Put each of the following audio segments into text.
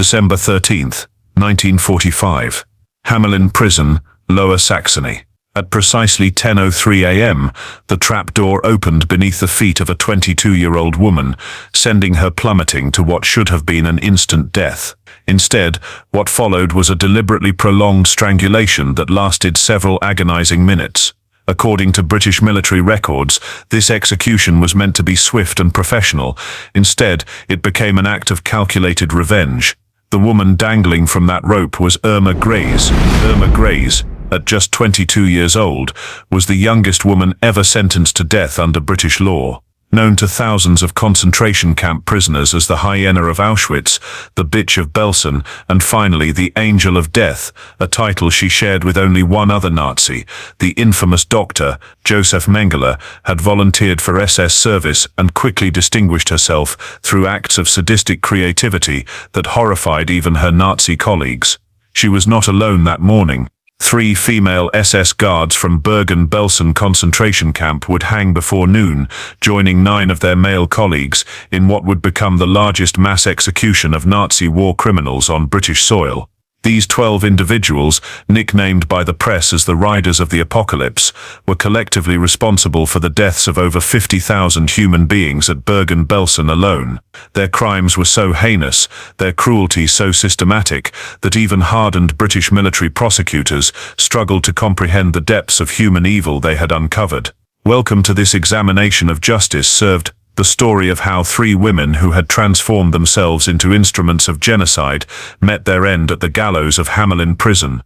December 13th, 1945. Hamelin Prison, Lower Saxony. At precisely 10:03 a.m., the trapdoor opened beneath the feet of a 22-year-old woman, sending her plummeting to what should have been an instant death. Instead, what followed was a deliberately prolonged strangulation that lasted several agonizing minutes. According to British military records, this execution was meant to be swift and professional. Instead, it became an act of calculated revenge. The woman dangling from that rope was Irma Grese. Irma Grese, at just 22 years old, was the youngest woman ever sentenced to death under British law. Known to thousands of concentration camp prisoners as the hyena of Auschwitz, the bitch of Belsen, and finally the angel of death, a title she shared with only one other Nazi, the infamous doctor, Josef Mengele, had volunteered for SS service and quickly distinguished herself through acts of sadistic creativity that horrified even her Nazi colleagues. She was not alone that morning. 3 female SS guards from Bergen-Belsen concentration camp would hang before noon, joining 9 of their male colleagues in what would become the largest mass execution of Nazi war criminals on British soil. These 12 individuals, nicknamed by the press as the Riders of the Apocalypse, were collectively responsible for the deaths of over 50,000 human beings at Bergen-Belsen alone. Their crimes were so heinous, their cruelty so systematic, that even hardened British military prosecutors struggled to comprehend the depths of human evil they had uncovered. Welcome to this examination of justice served the story of how 3 women who had transformed themselves into instruments of genocide met their end at the gallows of Hamelin Prison.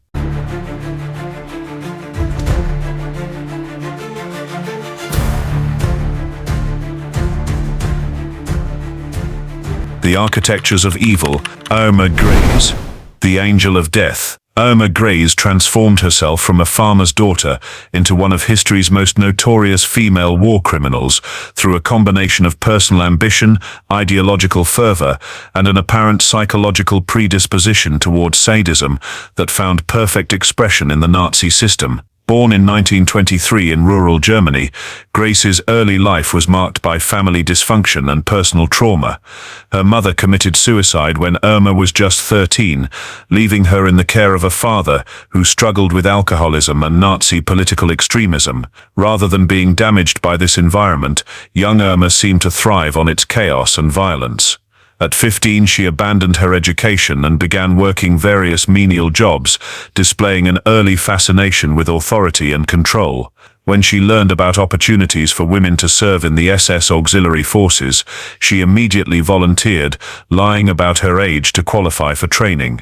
The Architectures of Evil, Irma Grese. The Angel of Death. Irma Grese transformed herself from a farmer's daughter into one of history's most notorious female war criminals through a combination of personal ambition, ideological fervor, and an apparent psychological predisposition towards sadism that found perfect expression in the Nazi system. Born in 1923 in rural Germany, Grese's early life was marked by family dysfunction and personal trauma. Her mother committed suicide when Irma was just 13, leaving her in the care of a father who struggled with alcoholism and Nazi political extremism. Rather than being damaged by this environment, young Irma seemed to thrive on its chaos and violence. At 15, she abandoned her education and began working various menial jobs, displaying an early fascination with authority and control. When she learned about opportunities for women to serve in the SS auxiliary forces, she immediately volunteered, lying about her age to qualify for training.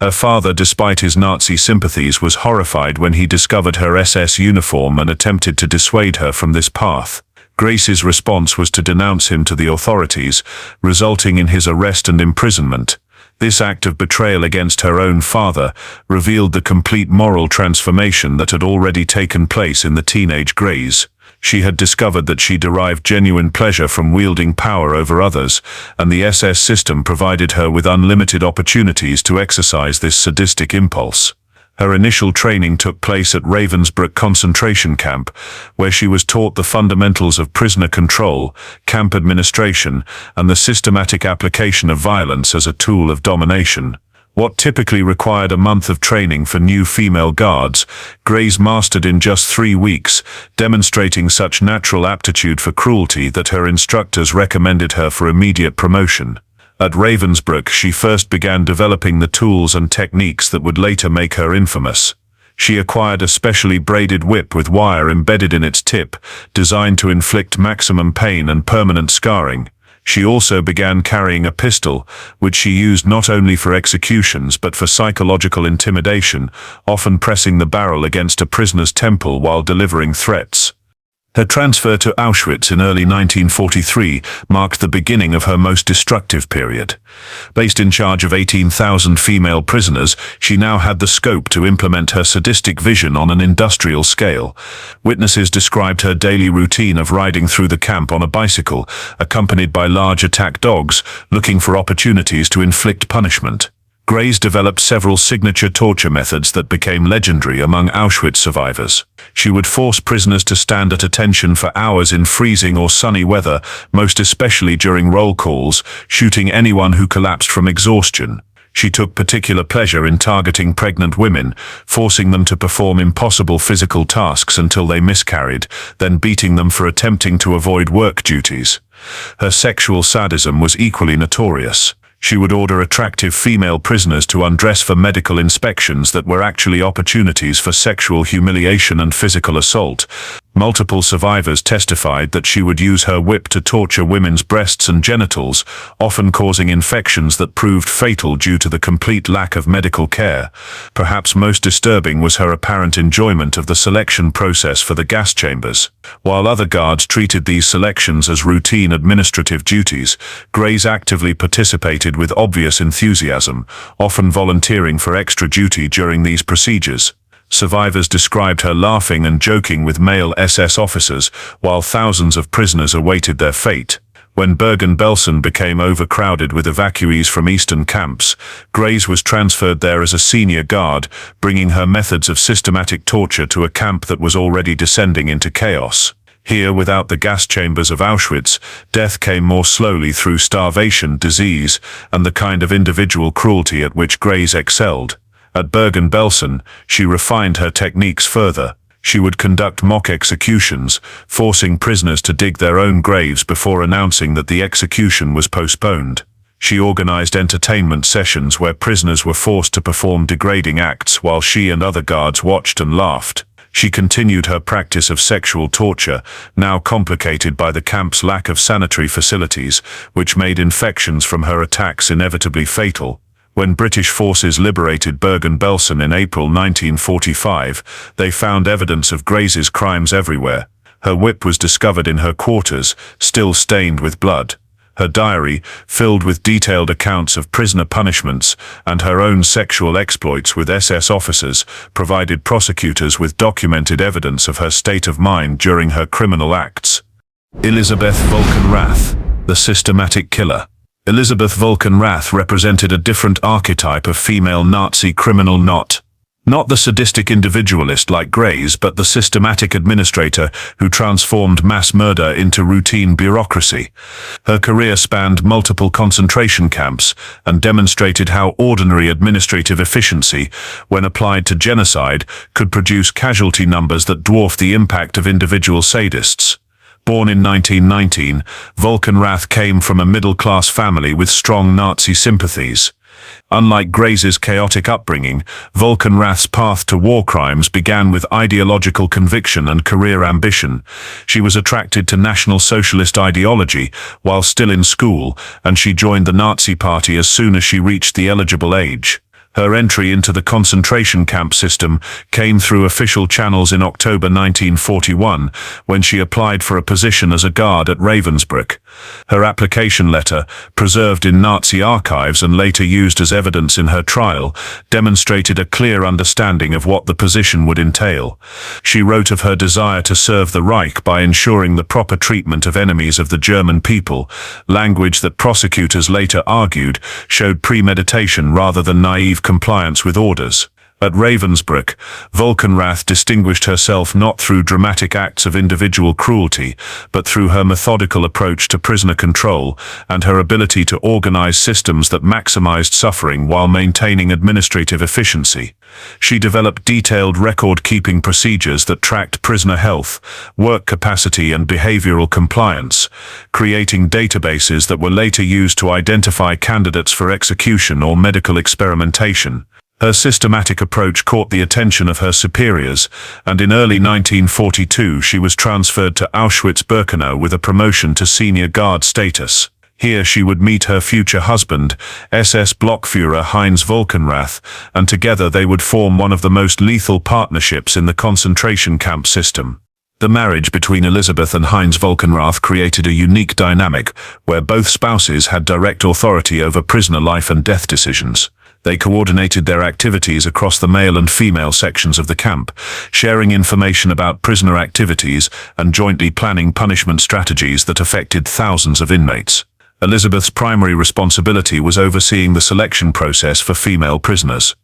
Her father, despite his Nazi sympathies, was horrified when he discovered her SS uniform and attempted to dissuade her from this path. Grese's response was to denounce him to the authorities, resulting in his arrest and imprisonment. This act of betrayal against her own father revealed the complete moral transformation that had already taken place in the teenage Grese. She had discovered that she derived genuine pleasure from wielding power over others, and the SS system provided her with unlimited opportunities to exercise this sadistic impulse. Her initial training took place at Ravensbrück concentration camp, where she was taught the fundamentals of prisoner control, camp administration, and the systematic application of violence as a tool of domination. What typically required a month of training for new female guards, Grese mastered in just 3 weeks, demonstrating such natural aptitude for cruelty that her instructors recommended her for immediate promotion. At Ravensbrück, she first began developing the tools and techniques that would later make her infamous. She acquired a specially braided whip with wire embedded in its tip, designed to inflict maximum pain and permanent scarring. She also began carrying a pistol, which she used not only for executions but for psychological intimidation, often pressing the barrel against a prisoner's temple while delivering threats. Her transfer to Auschwitz in early 1943 marked the beginning of her most destructive period. Placed in charge of 18,000 female prisoners, she now had the scope to implement her sadistic vision on an industrial scale. Witnesses described her daily routine of riding through the camp on a bicycle, accompanied by large attack dogs, looking for opportunities to inflict punishment. Grese developed several signature torture methods that became legendary among Auschwitz survivors. She would force prisoners to stand at attention for hours in freezing or sunny weather, most especially during roll calls, shooting anyone who collapsed from exhaustion. She took particular pleasure in targeting pregnant women, forcing them to perform impossible physical tasks until they miscarried, then beating them for attempting to avoid work duties. Her sexual sadism was equally notorious. She would order attractive female prisoners to undress for medical inspections that were actually opportunities for sexual humiliation and physical assault. Multiple survivors testified that she would use her whip to torture women's breasts and genitals, often causing infections that proved fatal due to the complete lack of medical care. Perhaps most disturbing was her apparent enjoyment of the selection process for the gas chambers. While other guards treated these selections as routine administrative duties, Grese actively participated with obvious enthusiasm, often volunteering for extra duty during these procedures. Survivors described her laughing and joking with male SS officers while thousands of prisoners awaited their fate. When Bergen-Belsen became overcrowded with evacuees from eastern camps, Grese was transferred there as a senior guard, bringing her methods of systematic torture to a camp that was already descending into chaos. Here, without the gas chambers of Auschwitz, death came more slowly through starvation, disease, and the kind of individual cruelty at which Grese excelled. At Bergen-Belsen, she refined her techniques further. She would conduct mock executions, forcing prisoners to dig their own graves before announcing that the execution was postponed. She organized entertainment sessions where prisoners were forced to perform degrading acts while she and other guards watched and laughed. She continued her practice of sexual torture, now complicated by the camp's lack of sanitary facilities, which made infections from her attacks inevitably fatal. When British forces liberated Bergen-Belsen in April 1945, they found evidence of Grese's crimes everywhere. Her whip was discovered in her quarters, still stained with blood. Her diary, filled with detailed accounts of prisoner punishments and her own sexual exploits with SS officers, provided prosecutors with documented evidence of her state of mind during her criminal acts. Elisabeth Volkenrath, the systematic killer. Elisabeth Volkenrath represented a different archetype of female Nazi criminal, not the sadistic individualist like Grese, but the systematic administrator who transformed mass murder into routine bureaucracy. Her career spanned multiple concentration camps and demonstrated how ordinary administrative efficiency, when applied to genocide, could produce casualty numbers that dwarf the impact of individual sadists. Born in 1919, Volkenrath came from a middle-class family with strong Nazi sympathies. Unlike Grese's chaotic upbringing, Volkenrath's path to war crimes began with ideological conviction and career ambition. She was attracted to National Socialist ideology while still in school, and she joined the Nazi Party as soon as she reached the eligible age. Her entry into the concentration camp system came through official channels in October 1941, when she applied for a position as a guard at Ravensbrück. Her application letter, preserved in Nazi archives and later used as evidence in her trial, demonstrated a clear understanding of what the position would entail. She wrote of her desire to serve the Reich by ensuring the proper treatment of enemies of the German people, language that prosecutors later argued showed premeditation rather than naive compliance with orders. At Ravensbrück, Volkenrath distinguished herself not through dramatic acts of individual cruelty, but through her methodical approach to prisoner control and her ability to organize systems that maximized suffering while maintaining administrative efficiency. She developed detailed record-keeping procedures that tracked prisoner health, work capacity, and behavioral compliance, creating databases that were later used to identify candidates for execution or medical experimentation. Her systematic approach caught the attention of her superiors, and in early 1942 she was transferred to Auschwitz-Birkenau with a promotion to senior guard status. Here she would meet her future husband, SS Blockführer Heinz Volkenrath, and together they would form one of the most lethal partnerships in the concentration camp system. The marriage between Elisabeth and Heinz Volkenrath created a unique dynamic where both spouses had direct authority over prisoner life and death decisions. They coordinated their activities across the male and female sections of the camp, sharing information about prisoner activities and jointly planning punishment strategies that affected thousands of inmates. Elisabeth's primary responsibility was overseeing the selection process for female prisoners.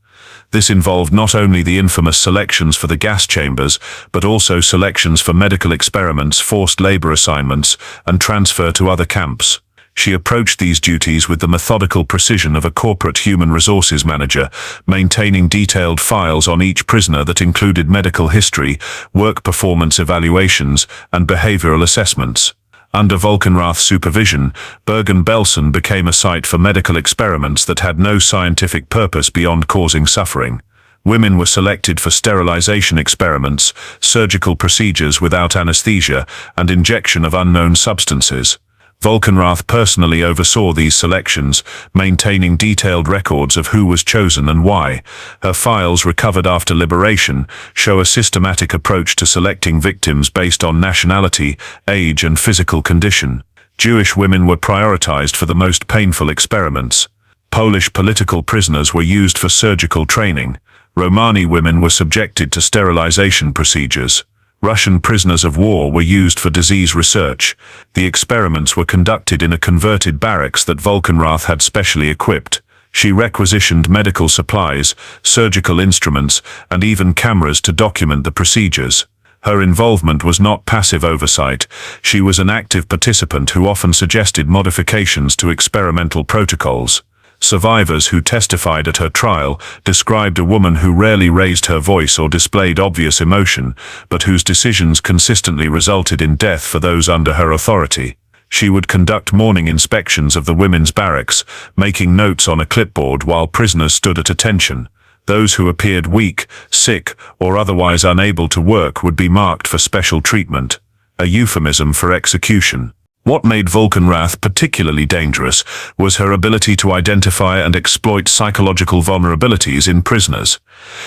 This involved not only the infamous selections for the gas chambers, but also selections for medical experiments, forced labor assignments, and transfer to other camps. She approached these duties with the methodical precision of a corporate human resources manager, maintaining detailed files on each prisoner that included medical history, work performance evaluations, and behavioral assessments. Under Volkenrath's supervision, Bergen-Belsen became a site for medical experiments that had no scientific purpose beyond causing suffering. Women were selected for sterilization experiments, surgical procedures without anesthesia, and injection of unknown substances. Volkenrath personally oversaw these selections, maintaining detailed records of who was chosen and why. Her files, recovered after liberation, show a systematic approach to selecting victims based on nationality, age, and physical condition. Jewish women were prioritized for the most painful experiments. Polish political prisoners were used for surgical training. Romani women were subjected to sterilization procedures. Russian prisoners of war were used for disease research. The experiments were conducted in a converted barracks that Volkenrath had specially equipped. She requisitioned medical supplies, surgical instruments, and even cameras to document the procedures. Her involvement was not passive oversight. She was an active participant who often suggested modifications to experimental protocols. Survivors who testified at her trial described a woman who rarely raised her voice or displayed obvious emotion, but whose decisions consistently resulted in death for those under her authority. She would conduct morning inspections of the women's barracks, making notes on a clipboard while prisoners stood at attention. Those who appeared weak, sick, or otherwise unable to work would be marked for special treatment, a euphemism for execution. What made Volkenrath particularly dangerous was her ability to identify and exploit psychological vulnerabilities in prisoners.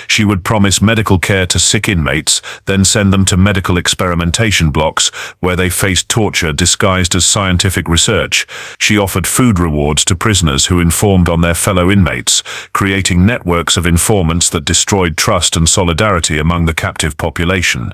She would promise medical care to sick inmates, then send them to medical experimentation blocks, where they faced torture disguised as scientific research. She offered food rewards to prisoners who informed on their fellow inmates, creating networks of informants that destroyed trust and solidarity among the captive population.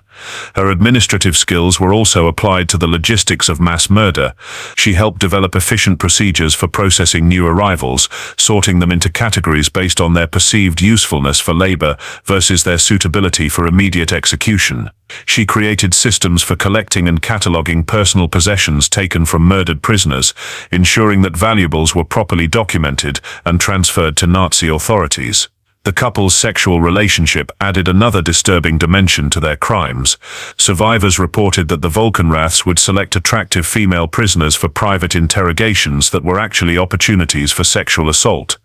Her administrative skills were also applied to the logistics of mass murder. She helped develop efficient procedures for processing new arrivals, sorting them into categories based on their perceived usefulness for labor versus their suitability for immediate execution. She created systems for collecting and cataloging personal possessions taken from murdered prisoners, ensuring that valuables were properly documented and transferred to Nazi authorities. The couple's sexual relationship added another disturbing dimension to their crimes. Survivors reported that the Volkenraths would select attractive female prisoners for private interrogations that were actually opportunities for sexual assault.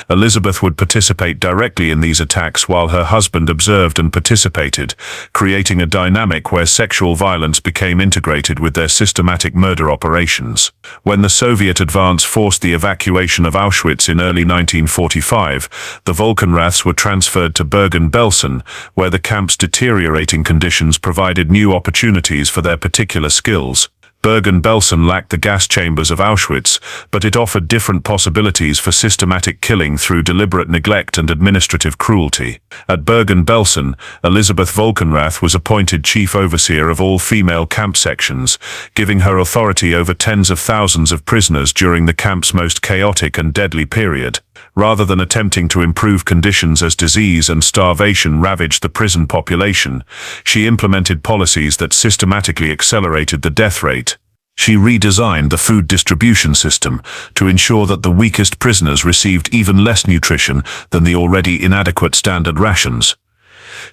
Elisabeth would participate directly in these attacks while her husband observed and participated, creating a dynamic where sexual violence became integrated with their systematic murder operations. When the Soviet advance forced the evacuation of Auschwitz in early 1945, the Volkenraths were transferred to Bergen-Belsen, where the camp's deteriorating conditions provided new opportunities for their particular skills. Bergen-Belsen lacked the gas chambers of Auschwitz, but it offered different possibilities for systematic killing through deliberate neglect and administrative cruelty. At Bergen-Belsen, Elisabeth Volkenrath was appointed chief overseer of all female camp sections, giving her authority over tens of thousands of prisoners during the camp's most chaotic and deadly period. Rather than attempting to improve conditions as disease and starvation ravaged the prison population, she implemented policies that systematically accelerated the death rate. She redesigned the food distribution system to ensure that the weakest prisoners received even less nutrition than the already inadequate standard rations.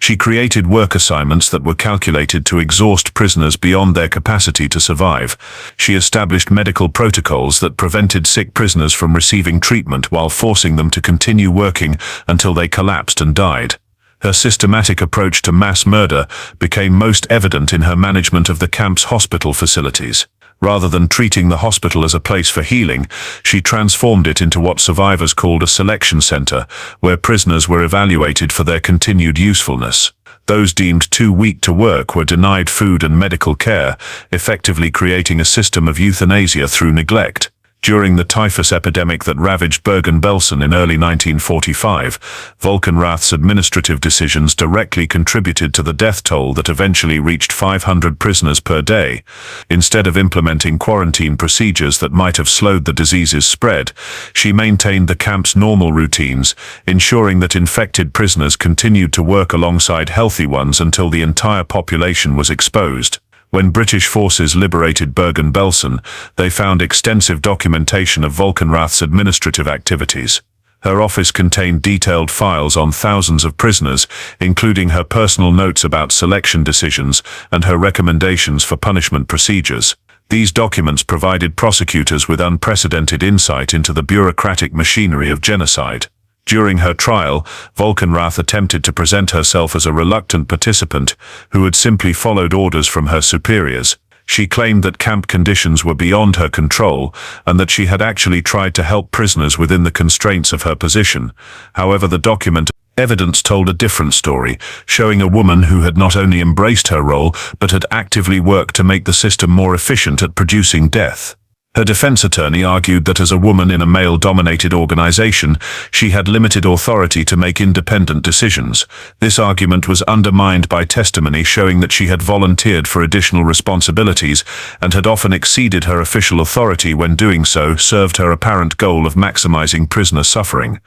She created work assignments that were calculated to exhaust prisoners beyond their capacity to survive. She established medical protocols that prevented sick prisoners from receiving treatment while forcing them to continue working until they collapsed and died. Her systematic approach to mass murder became most evident in her management of the camp's hospital facilities. Rather than treating the hospital as a place for healing, she transformed it into what survivors called a selection center, where prisoners were evaluated for their continued usefulness. Those deemed too weak to work were denied food and medical care, effectively creating a system of euthanasia through neglect. During the typhus epidemic that ravaged Bergen-Belsen in early 1945, Volkenrath's administrative decisions directly contributed to the death toll that eventually reached 500 prisoners per day. Instead of implementing quarantine procedures that might have slowed the disease's spread, she maintained the camp's normal routines, ensuring that infected prisoners continued to work alongside healthy ones until the entire population was exposed. When British forces liberated Bergen-Belsen, they found extensive documentation of Volkenrath's administrative activities. Her office contained detailed files on thousands of prisoners, including her personal notes about selection decisions and her recommendations for punishment procedures. These documents provided prosecutors with unprecedented insight into the bureaucratic machinery of genocide. During her trial, Volkenrath attempted to present herself as a reluctant participant who had simply followed orders from her superiors. She claimed that camp conditions were beyond her control and that she had actually tried to help prisoners within the constraints of her position. However, the document evidence told a different story, showing a woman who had not only embraced her role but had actively worked to make the system more efficient at producing death. Her defense attorney argued that as a woman in a male-dominated organization, she had limited authority to make independent decisions. This argument was undermined by testimony showing that she had volunteered for additional responsibilities and had often exceeded her official authority when doing so served her apparent goal of maximizing prisoner suffering.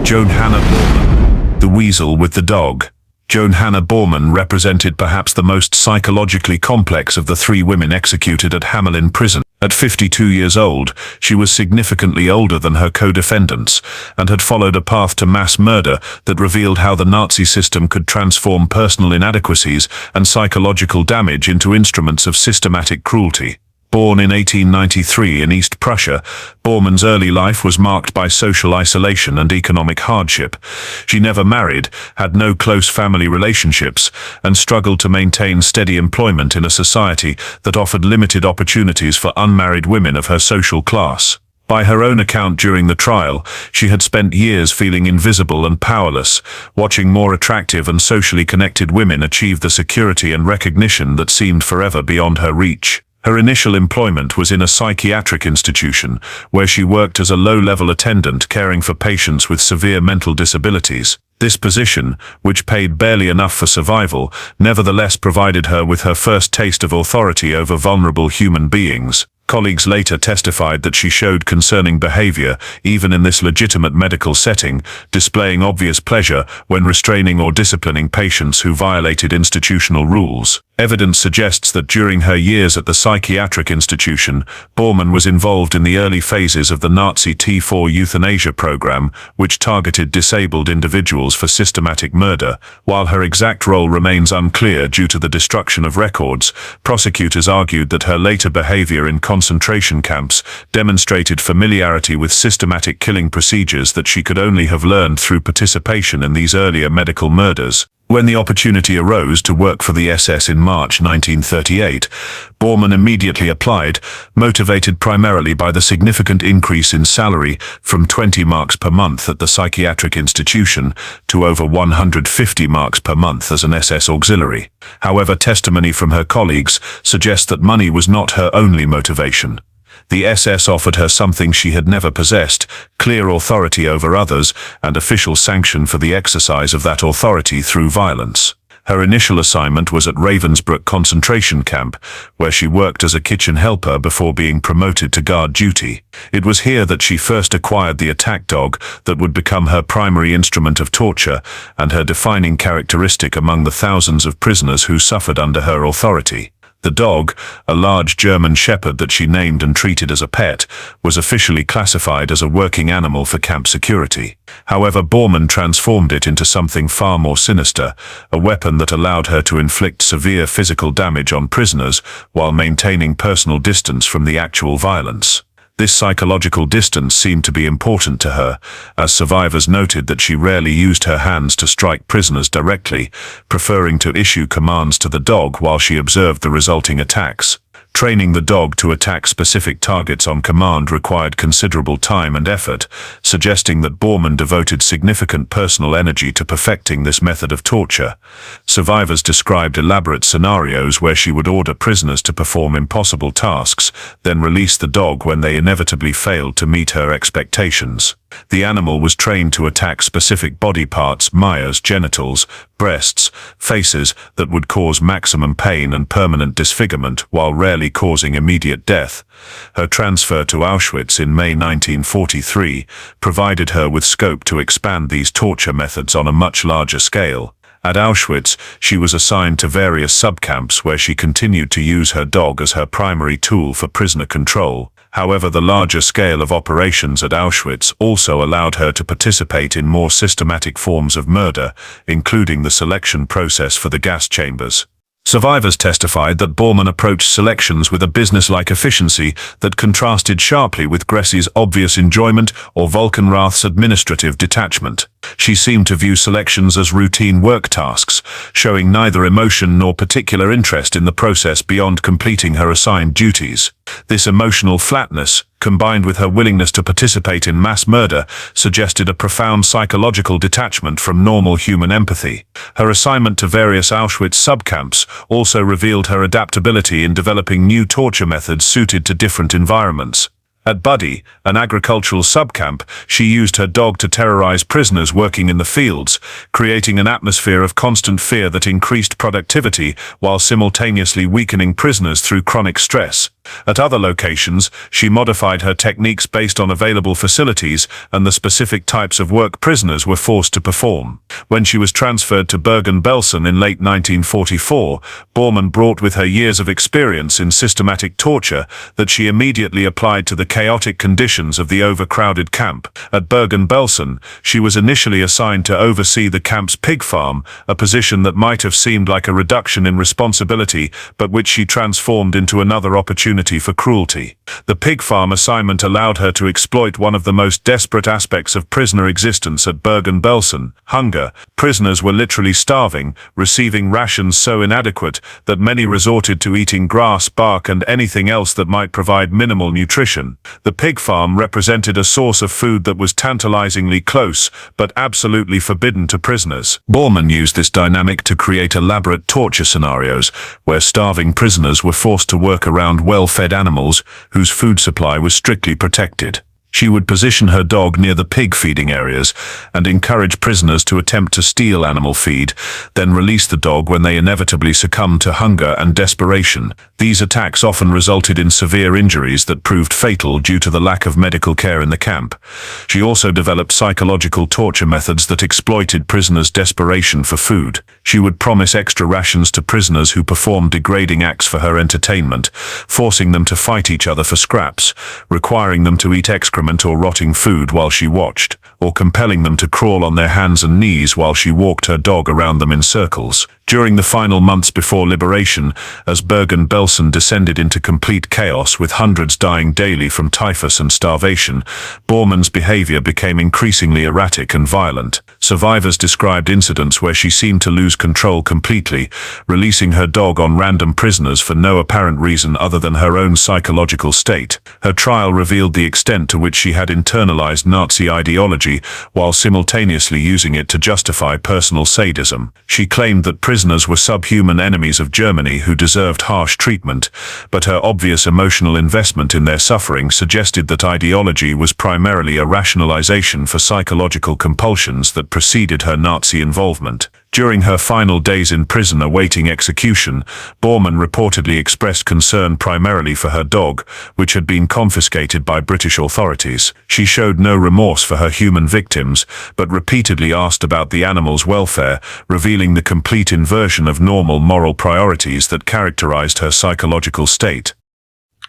Johanna Bormann, the weasel with the dog. Johanna Bormann represented perhaps the most psychologically complex of the three women executed at Hamelin Prison. At 52 years old, she was significantly older than her co-defendants and had followed a path to mass murder that revealed how the Nazi system could transform personal inadequacies and psychological damage into instruments of systematic cruelty. Born in 1893 in East Prussia, Bormann's early life was marked by social isolation and economic hardship. She never married, had no close family relationships, and struggled to maintain steady employment in a society that offered limited opportunities for unmarried women of her social class. By her own account during the trial, she had spent years feeling invisible and powerless, watching more attractive and socially connected women achieve the security and recognition that seemed forever beyond her reach. Her initial employment was in a psychiatric institution, where she worked as a low-level attendant caring for patients with severe mental disabilities. This position, which paid barely enough for survival, nevertheless provided her with her first taste of authority over vulnerable human beings. Colleagues later testified that she showed concerning behavior, even in this legitimate medical setting, displaying obvious pleasure when restraining or disciplining patients who violated institutional rules. Evidence suggests that during her years at the psychiatric institution, Bormann was involved in the early phases of the Nazi T4 euthanasia program, which targeted disabled individuals for systematic murder. While her exact role remains unclear due to the destruction of records, prosecutors argued that her later behavior in concentration camps demonstrated familiarity with systematic killing procedures that she could only have learned through participation in these earlier medical murders. When the opportunity arose to work for the SS in March 1938, Bormann immediately applied, motivated primarily by the significant increase in salary from 20 marks per month at the psychiatric institution to over 150 marks per month as an SS auxiliary. However, testimony from her colleagues suggests that money was not her only motivation. The SS offered her something she had never possessed: clear authority over others and official sanction for the exercise of that authority through violence. Her initial assignment was at Ravensbrück concentration camp, where she worked as a kitchen helper before being promoted to guard duty. It was here that she first acquired the attack dog that would become her primary instrument of torture and her defining characteristic among the thousands of prisoners who suffered under her authority. The dog, a large German shepherd that she named and treated as a pet, was officially classified as a working animal for camp security. However, Bormann transformed it into something far more sinister, a weapon that allowed her to inflict severe physical damage on prisoners while maintaining personal distance from the actual violence. This psychological distance seemed to be important to her, as survivors noted that she rarely used her hands to strike prisoners directly, preferring to issue commands to the dog while she observed the resulting attacks. Training the dog to attack specific targets on command required considerable time and effort, suggesting that Bormann devoted significant personal energy to perfecting this method of torture. Survivors described elaborate scenarios where she would order prisoners to perform impossible tasks, then release the dog when they inevitably failed to meet her expectations. The animal was trained to attack specific body parts, Maya's genitals, breasts, faces, that would cause maximum pain and permanent disfigurement while rarely causing immediate death. Her transfer to Auschwitz in May 1943 provided her with scope to expand these torture methods on a much larger scale. At Auschwitz, she was assigned to various subcamps where she continued to use her dog as her primary tool for prisoner control. However, the larger scale of operations at Auschwitz also allowed her to participate in more systematic forms of murder, including the selection process for the gas chambers. Survivors testified that Bormann approached selections with a business-like efficiency that contrasted sharply with Grese's obvious enjoyment or Volkenrath's administrative detachment. She seemed to view selections as routine work tasks, showing neither emotion nor particular interest in the process beyond completing her assigned duties. This emotional flatness, combined with her willingness to participate in mass murder, suggested a profound psychological detachment from normal human empathy. Her assignment to various Auschwitz subcamps also revealed her adaptability in developing new torture methods suited to different environments. At Buddy, an agricultural subcamp, she used her dog to terrorize prisoners working in the fields, creating an atmosphere of constant fear that increased productivity while simultaneously weakening prisoners through chronic stress. At other locations, she modified her techniques based on available facilities and the specific types of work prisoners were forced to perform. When she was transferred to Bergen-Belsen in late 1944, Bormann brought with her years of experience in systematic torture that she immediately applied to the chaotic conditions of the overcrowded camp. At Bergen-Belsen, she was initially assigned to oversee the camp's pig farm, a position that might have seemed like a reduction in responsibility, but which she transformed into another opportunity for cruelty. The pig farm assignment allowed her to exploit one of the most desperate aspects of prisoner existence at Bergen-Belsen: hunger. Prisoners were literally starving, receiving rations so inadequate that many resorted to eating grass, bark, and anything else that might provide minimal nutrition. The pig farm represented a source of food that was tantalizingly close, but absolutely forbidden to prisoners. Bormann used this dynamic to create elaborate torture scenarios, where starving prisoners were forced to work around well-fed animals whose food supply was strictly protected. She would position her dog near the pig feeding areas and encourage prisoners to attempt to steal animal feed, then release the dog when they inevitably succumbed to hunger and desperation. These attacks often resulted in severe injuries that proved fatal due to the lack of medical care in the camp. She also developed psychological torture methods that exploited prisoners' desperation for food. She would promise extra rations to prisoners who performed degrading acts for her entertainment, forcing them to fight each other for scraps, requiring them to eat excrement or rotting food while she watched, or compelling them to crawl on their hands and knees while she walked her dog around them in circles. During the final months before liberation, as Bergen-Belsen descended into complete chaos with hundreds dying daily from typhus and starvation, Bormann's behavior became increasingly erratic and violent. Survivors described incidents where she seemed to lose control completely, releasing her dog on random prisoners for no apparent reason other than her own psychological state. Her trial revealed the extent to which she had internalized Nazi ideology while simultaneously using it to justify personal sadism. She claimed that prisoners were subhuman enemies of Germany who deserved harsh treatment, but her obvious emotional investment in their suffering suggested that ideology was primarily a rationalization for psychological compulsions that preceded her Nazi involvement. During her final days in prison awaiting execution, Bormann reportedly expressed concern primarily for her dog, which had been confiscated by British authorities. She showed no remorse for her human victims, but repeatedly asked about the animal's welfare, revealing the complete inversion of normal moral priorities that characterized her psychological state.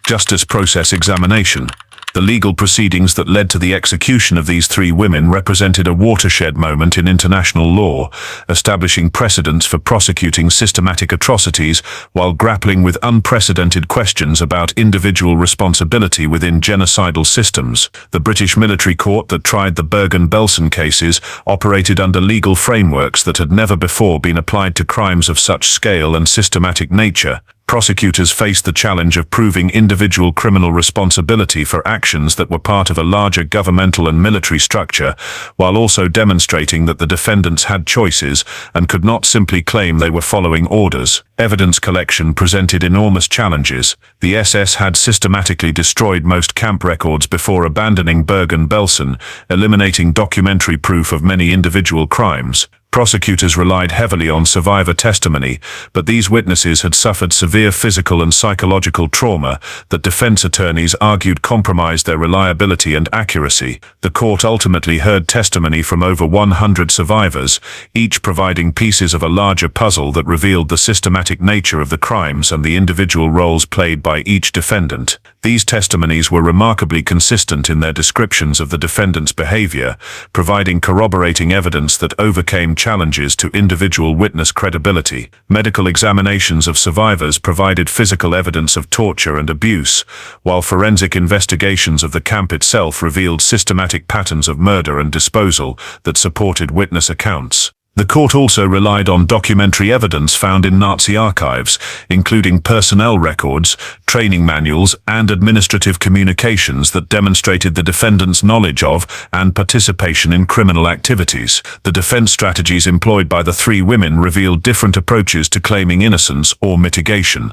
Justice process examination. The legal proceedings that led to the execution of these three women represented a watershed moment in international law, establishing precedents for prosecuting systematic atrocities while grappling with unprecedented questions about individual responsibility within genocidal systems. The British military court that tried the Bergen-Belsen cases operated under legal frameworks that had never before been applied to crimes of such scale and systematic nature. Prosecutors faced the challenge of proving individual criminal responsibility for actions that were part of a larger governmental and military structure, while also demonstrating that the defendants had choices and could not simply claim they were following orders. Evidence collection presented enormous challenges. The SS had systematically destroyed most camp records before abandoning Bergen-Belsen, eliminating documentary proof of many individual crimes. Prosecutors relied heavily on survivor testimony, but these witnesses had suffered severe physical and psychological trauma that defense attorneys argued compromised their reliability and accuracy. The court ultimately heard testimony from over 100 survivors, each providing pieces of a larger puzzle that revealed the systematic nature of the crimes and the individual roles played by each defendant. These testimonies were remarkably consistent in their descriptions of the defendant's behavior, providing corroborating evidence that overcame challenges to individual witness credibility. Medical examinations of survivors provided physical evidence of torture and abuse, while forensic investigations of the camp itself revealed systematic patterns of murder and disposal that supported witness accounts. The court also relied on documentary evidence found in Nazi archives, including personnel records, training manuals, and administrative communications that demonstrated the defendant's knowledge of and participation in criminal activities. The defense strategies employed by the three women revealed different approaches to claiming innocence or mitigation.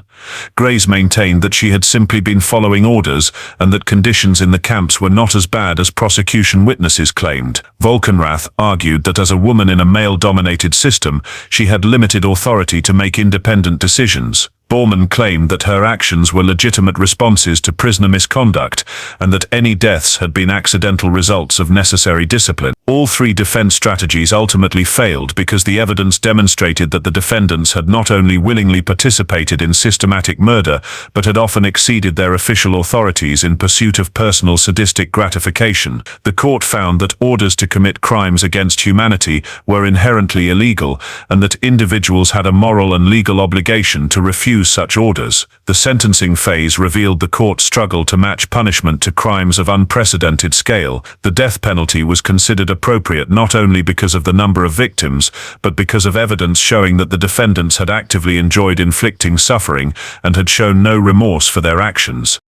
Grese maintained that she had simply been following orders and that conditions in the camps were not as bad as prosecution witnesses claimed. Volkenrath argued that as a woman in a male-dominated system, she had limited authority to make independent decisions. Bormann claimed that her actions were legitimate responses to prisoner misconduct and that any deaths had been accidental results of necessary discipline. All three defense strategies ultimately failed because the evidence demonstrated that the defendants had not only willingly participated in systematic murder, but had often exceeded their official authorities in pursuit of personal sadistic gratification. The court found that orders to commit crimes against humanity were inherently illegal and that individuals had a moral and legal obligation to refuse such orders. The sentencing phase revealed the court's struggle to match punishment to crimes of unprecedented scale. The death penalty was considered appropriate not only because of the number of victims, but because of evidence showing that the defendants had actively enjoyed inflicting suffering and had shown no remorse for their actions.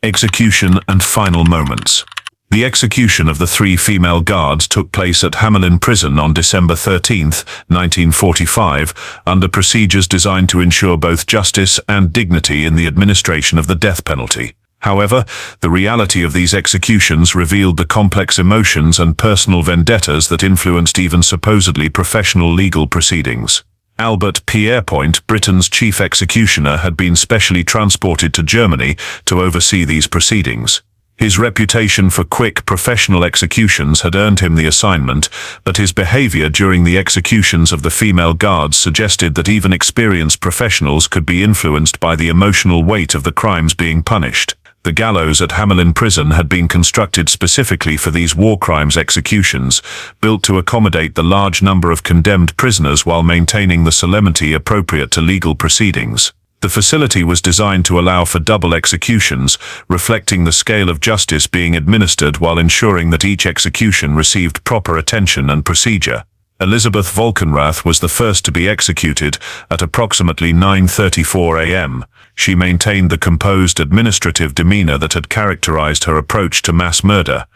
Execution and final moments. The execution of the three female guards took place at Hamelin Prison on December 13, 1945, under procedures designed to ensure both justice and dignity in the administration of the death penalty. However, the reality of these executions revealed the complex emotions and personal vendettas that influenced even supposedly professional legal proceedings. Albert Pierrepoint, Britain's chief executioner, had been specially transported to Germany to oversee these proceedings. His reputation for quick, professional executions had earned him the assignment, but his behavior during the executions of the female guards suggested that even experienced professionals could be influenced by the emotional weight of the crimes being punished. The gallows at Hamelin Prison had been constructed specifically for these war crimes executions, built to accommodate the large number of condemned prisoners while maintaining the solemnity appropriate to legal proceedings. The facility was designed to allow for double executions, reflecting the scale of justice being administered while ensuring that each execution received proper attention and procedure. Elisabeth Volkenrath was the first to be executed at approximately 9:34 a.m. She maintained the composed administrative demeanor that had characterized her approach to mass murder.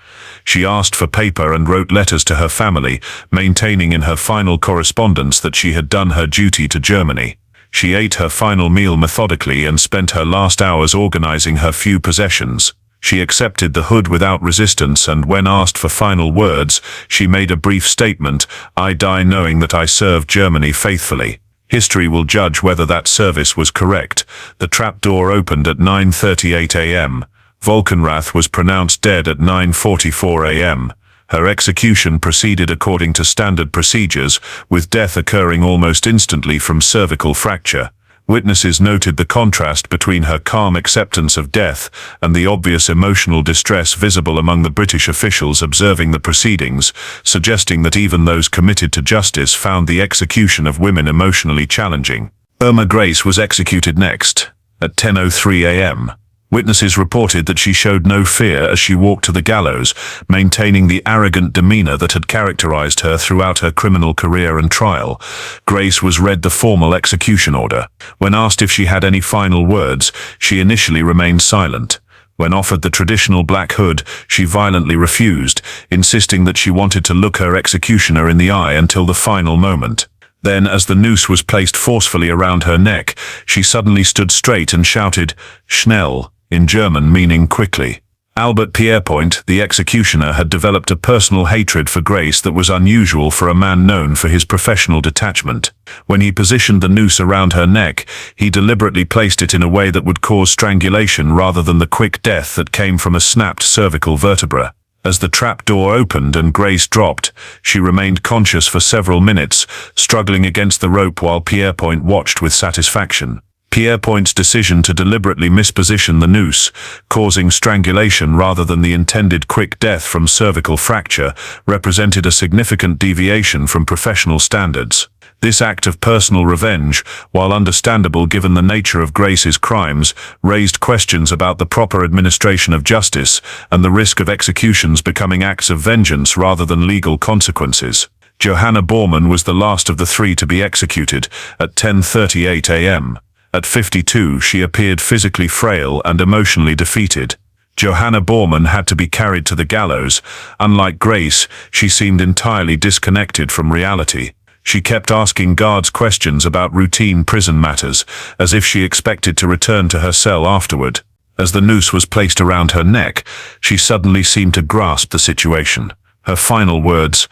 She asked for paper and wrote letters to her family, maintaining in her final correspondence that she had done her duty to Germany. She ate her final meal methodically and spent her last hours organizing her few possessions. She accepted the hood without resistance, and when asked for final words, she made a brief statement: "I die knowing that I served Germany faithfully." History will judge whether that service was correct. The trapdoor opened at 9:38 a.m. Volkenrath was pronounced dead at 9:44 a.m. Her execution proceeded according to standard procedures, with death occurring almost instantly from cervical fracture. Witnesses noted the contrast between her calm acceptance of death and the obvious emotional distress visible among the British officials observing the proceedings, suggesting that even those committed to justice found the execution of women emotionally challenging. Irma Grese was executed next, at 10:03 a.m. Witnesses reported that she showed no fear as she walked to the gallows, maintaining the arrogant demeanor that had characterized her throughout her criminal career and trial. Grese was read the formal execution order. When asked if she had any final words, she initially remained silent. When offered the traditional black hood, she violently refused, insisting that she wanted to look her executioner in the eye until the final moment. Then, as the noose was placed forcefully around her neck, she suddenly stood straight and shouted, "Schnell," in German, meaning quickly. Albert Pierrepoint, the executioner, had developed a personal hatred for Grace that was unusual for a man known for his professional detachment. When he positioned the noose around her neck, he deliberately placed it in a way that would cause strangulation rather than the quick death that came from a snapped cervical vertebra. As the trap door opened and Grace dropped, she remained conscious for several minutes, struggling against the rope while Pierrepoint watched with satisfaction. Pierrepoint's decision to deliberately misposition the noose, causing strangulation rather than the intended quick death from cervical fracture, represented a significant deviation from professional standards. This act of personal revenge, while understandable given the nature of Grace's crimes, raised questions about the proper administration of justice and the risk of executions becoming acts of vengeance rather than legal consequences. Johanna Bormann was the last of the three to be executed at 10:38 a.m. At 52, she appeared physically frail and emotionally defeated. Johanna Bormann had to be carried to the gallows. Unlike Grace, she seemed entirely disconnected from reality. She kept asking guards questions about routine prison matters, as if she expected to return to her cell afterward. As the noose was placed around her neck, she suddenly seemed to grasp the situation. Her final words,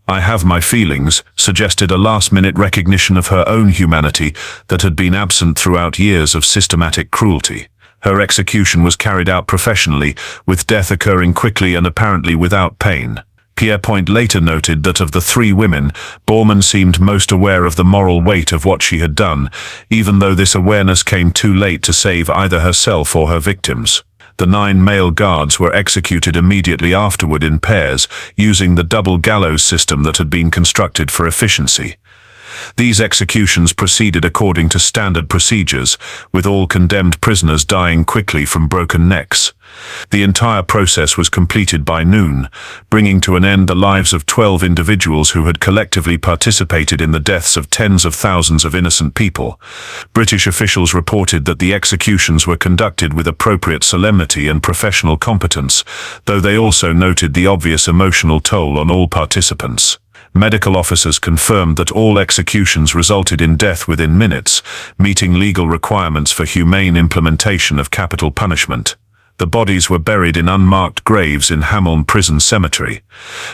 "I have my feelings," suggested a last-minute recognition of her own humanity that had been absent throughout years of systematic cruelty. Her execution was carried out professionally, with death occurring quickly and apparently without pain. Pierrepoint later noted that of the three women, Bormann seemed most aware of the moral weight of what she had done, even though this awareness came too late to save either herself or her victims. The 9 male guards were executed immediately afterward in pairs, using the double gallows system that had been constructed for efficiency. These executions proceeded according to standard procedures, with all condemned prisoners dying quickly from broken necks. The entire process was completed by noon, bringing to an end the lives of 12 individuals who had collectively participated in the deaths of tens of thousands of innocent people. British officials reported that the executions were conducted with appropriate solemnity and professional competence, though they also noted the obvious emotional toll on all participants. Medical officers confirmed that all executions resulted in death within minutes, meeting legal requirements for humane implementation of capital punishment. The bodies were buried in unmarked graves in Hamelin Prison cemetery.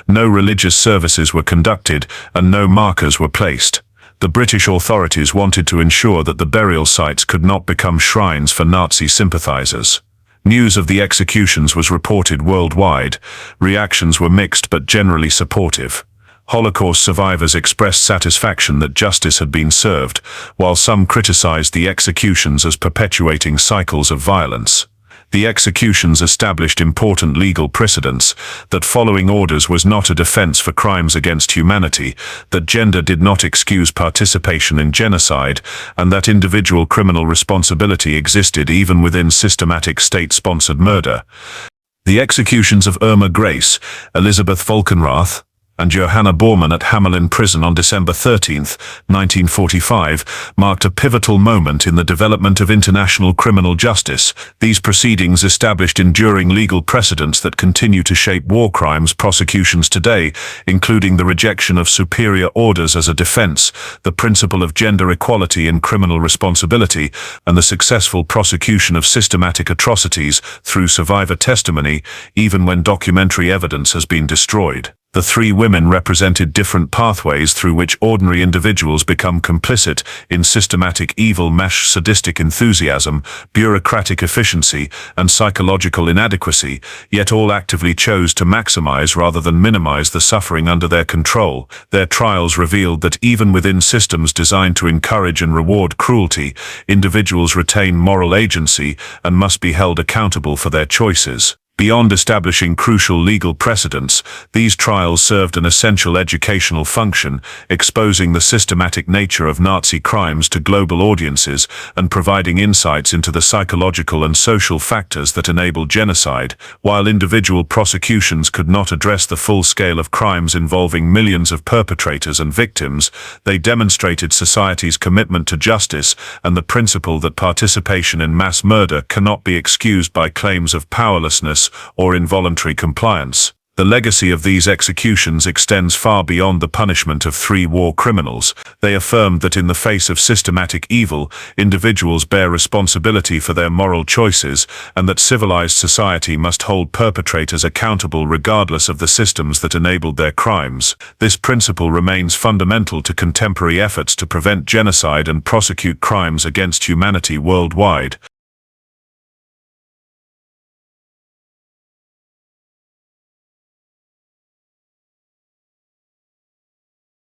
No religious services were conducted and no markers were placed. The British authorities wanted to ensure that the burial sites could not become shrines for Nazi sympathizers. News of the executions was reported worldwide. Reactions were mixed but generally supportive. Holocaust survivors expressed satisfaction that justice had been served, while some criticized the executions as perpetuating cycles of violence. The executions established important legal precedents, that following orders was not a defense for crimes against humanity, that gender did not excuse participation in genocide, and that individual criminal responsibility existed even within systematic state-sponsored murder. The executions of Irma Grese, Elisabeth Volkenrath, and Johanna Bormann at Hamelin Prison on December 13, 1945, marked a pivotal moment in the development of international criminal justice. These proceedings established enduring legal precedents that continue to shape war crimes prosecutions today, including the rejection of superior orders as a defense, the principle of gender equality in criminal responsibility, and the successful prosecution of systematic atrocities through survivor testimony, even when documentary evidence has been destroyed. The three women represented different pathways through which ordinary individuals become complicit in systematic evil, sadistic enthusiasm, bureaucratic efficiency, and psychological inadequacy, yet all actively chose to maximize rather than minimize the suffering under their control. Their trials revealed that even within systems designed to encourage and reward cruelty, individuals retain moral agency and must be held accountable for their choices. Beyond establishing crucial legal precedents, these trials served an essential educational function, exposing the systematic nature of Nazi crimes to global audiences and providing insights into the psychological and social factors that enabled genocide. While individual prosecutions could not address the full scale of crimes involving millions of perpetrators and victims, they demonstrated society's commitment to justice and the principle that participation in mass murder cannot be excused by claims of powerlessness or involuntary compliance. The legacy of these executions extends far beyond the punishment of 3 war criminals. They affirmed that in the face of systematic evil, individuals bear responsibility for their moral choices, and that civilized society must hold perpetrators accountable regardless of the systems that enabled their crimes. This principle remains fundamental to contemporary efforts to prevent genocide and prosecute crimes against humanity worldwide.